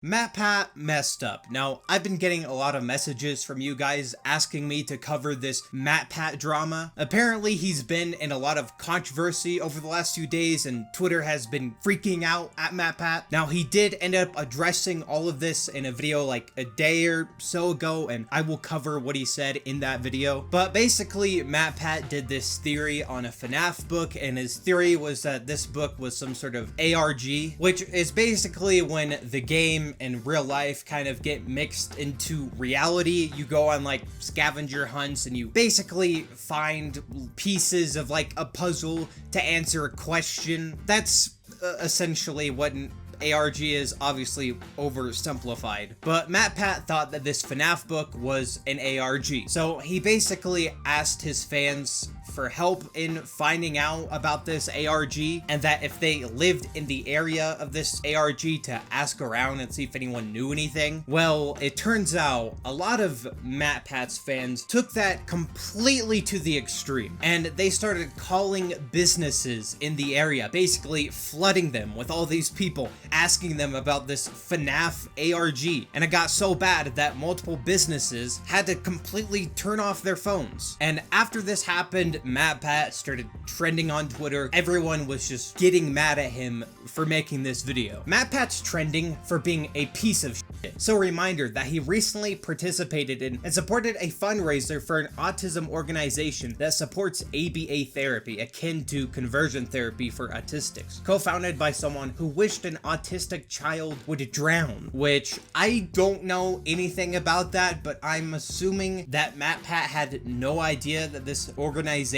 MatPat Messed Up. Now, I've been getting a lot of messages from you guys asking me to cover this MatPat drama. Apparently, he's been in a lot of controversy over the last few days, and Twitter has been freaking out at MatPat. Now, he did end up addressing all of this in a video like a day or so ago, and I will cover what he said in that video. But basically, MatPat did this theory on a FNAF book, and his theory was that this book was some sort of ARG, which is basically when the game and real life kind of get mixed into reality. You go on like scavenger hunts and you basically find pieces of like a puzzle to answer a question. That's essentially what an ARG is, obviously oversimplified. But MatPat thought that this FNAF book was an ARG. So he basically asked his fans for help in finding out about this ARG, and that if they lived in the area of this ARG to ask around and see if anyone knew anything. Well, it turns out a lot of MatPat's fans took that completely to the extreme, and they started calling businesses in the area, basically flooding them with all these people asking them about this FNAF ARG. And it got so bad that multiple businesses had to completely turn off their phones. And after this happened, MatPat started trending on Twitter. Everyone was just getting mad at him for making this video. MatPat's trending for being a piece of shit. So a reminder that he recently participated in and supported a fundraiser for an autism organization that supports ABA therapy, akin to conversion therapy for autistics, co-founded by someone who wished an autistic child would drown, which I don't know anything about that, but I'm assuming that MatPat had no idea that this organization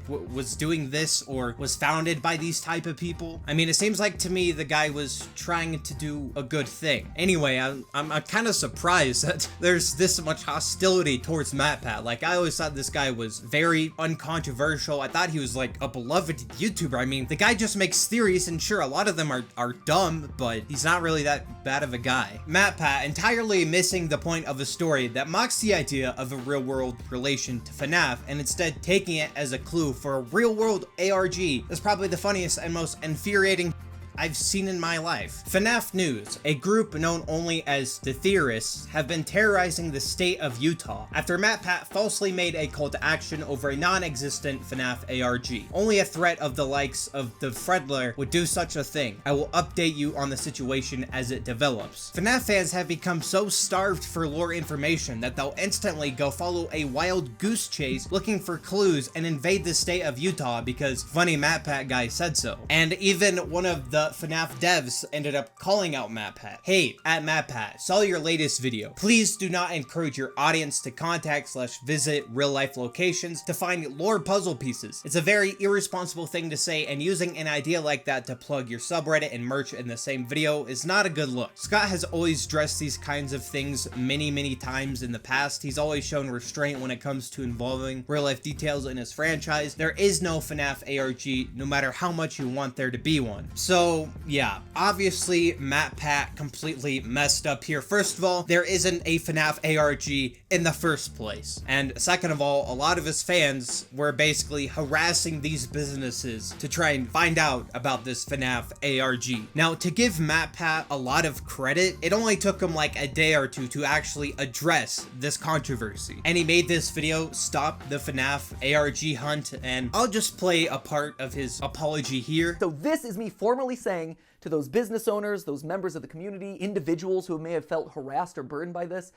was doing this or was founded by these type of people. I mean, it seems like to me the guy was trying to do a good thing. Anyway, I'm kind of surprised that there's this much hostility towards MatPat. Like, I always thought this guy was very uncontroversial. I thought he was like a beloved YouTuber. I mean, the guy just makes theories, and sure, a lot of them are dumb, but he's not really that bad of a guy. MatPat entirely missing the point of a story that mocks the idea of a real-world relation to FNAF, and instead taking it as a clue for a real-world ARG is probably the funniest and most infuriating I've seen in my life. FNAF News, a group known only as the Theorists, have been terrorizing the state of Utah after MatPat falsely made a call to action over a non-existent FNAF ARG. Only a threat of the likes of the Fredler would do such a thing. I will update you on the situation as it develops. FNAF fans have become so starved for lore information that they'll instantly go follow a wild goose chase looking for clues and invade the state of Utah because funny MatPat guy said so. And even one of the FNAF devs ended up calling out MatPat. Hey, at MatPat, saw your latest video. Please do not encourage your audience to contact/visit real-life locations to find lore puzzle pieces. It's a very irresponsible thing to say, and using an idea like that to plug your subreddit and merch in the same video is not a good look. Scott has always addressed these kinds of things many times in the past. He's always shown restraint when it comes to involving real-life details in his franchise. There is no FNAF ARG, no matter how much you want there to be one. So yeah, obviously MatPat completely messed up here. First of all, there isn't a FNAF ARG in the first place. And second of all, a lot of his fans were basically harassing these businesses to try and find out about this FNAF ARG. Now, to give MatPat a lot of credit, it only took him like a day or two to actually address this controversy. And he made this video, Stop the FNAF ARG Hunt, and I'll just play a part of his apology here. So this is me formally saying to those business owners, those members of the community, individuals who may have felt harassed or burdened by this,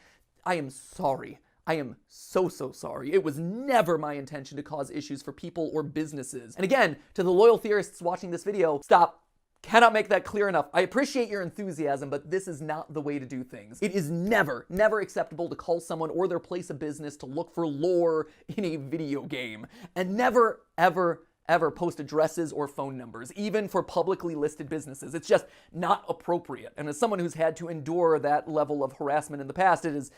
I am sorry. I am so sorry. It was never my intention to cause issues for people or businesses. And again, to the loyal theorists watching this video, stop. Cannot make that clear enough. I appreciate your enthusiasm, but this is not the way to do things. It is never acceptable to call someone or their place of business to look for lore in a video game. And never, ever post addresses or phone numbers, even for publicly listed businesses. It's just not appropriate. And as someone who's had to endure that level of harassment in the past, it is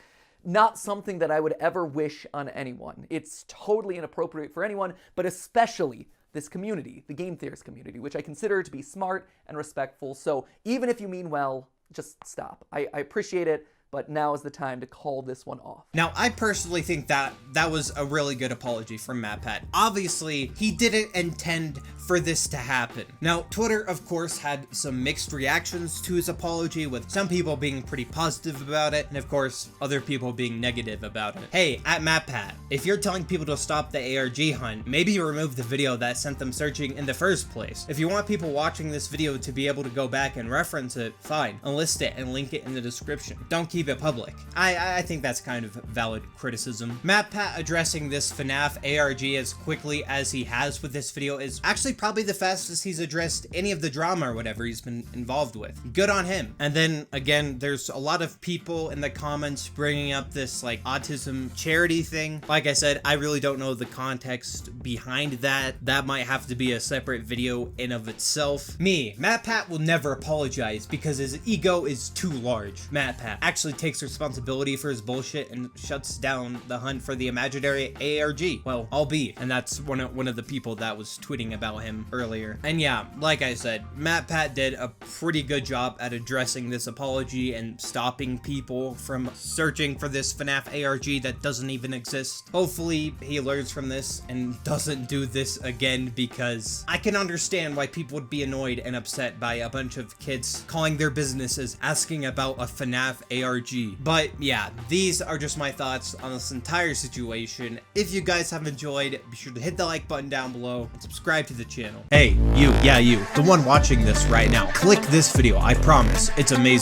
not something that I would ever wish on anyone. It's totally inappropriate for anyone, but especially this community, the game theorist community, which I consider to be smart and respectful. So even if you mean well, just stop. I appreciate it, but now is the time to call this one off. Now, I personally think that was a really good apology from MatPat. Obviously, he didn't intend for this to happen. Now, Twitter, of course, had some mixed reactions to his apology, with some people being pretty positive about it, and of course, other people being negative about it. Hey, at MatPat, if you're telling people to stop the ARG hunt, maybe remove the video that sent them searching in the first place. If you want people watching this video to be able to go back and reference it, fine, enlist it and link it in the description. Don't keep it public. I think that's kind of valid criticism. MatPat addressing this FNAF ARG as quickly as he has with this video is actually probably the fastest he's addressed any of the drama or whatever he's been involved with. Good on him. And then again, there's a lot of people in the comments bringing up this like autism charity thing. Like I said, I really don't know the context behind that. That might have to be a separate video in of itself. MatPat will never apologize because his ego is too large. MatPat actually takes responsibility for his bullshit and shuts down the hunt for the imaginary ARG. Well, I'll be, and that's one of the people that was tweeting about him earlier. And yeah, like I said, MatPat did a pretty good job at addressing this apology and stopping people from searching for this FNAF ARG that doesn't even exist. Hopefully he learns from this and doesn't do this again, because I can understand why people would be annoyed and upset by a bunch of kids calling their businesses asking about a FNAF ARG. But yeah, these are just my thoughts on this entire situation. If you guys have enjoyed, be sure to hit the like button down below and subscribe to the channel. Hey, you, the one watching this right now, click this video. I promise, it's amazing.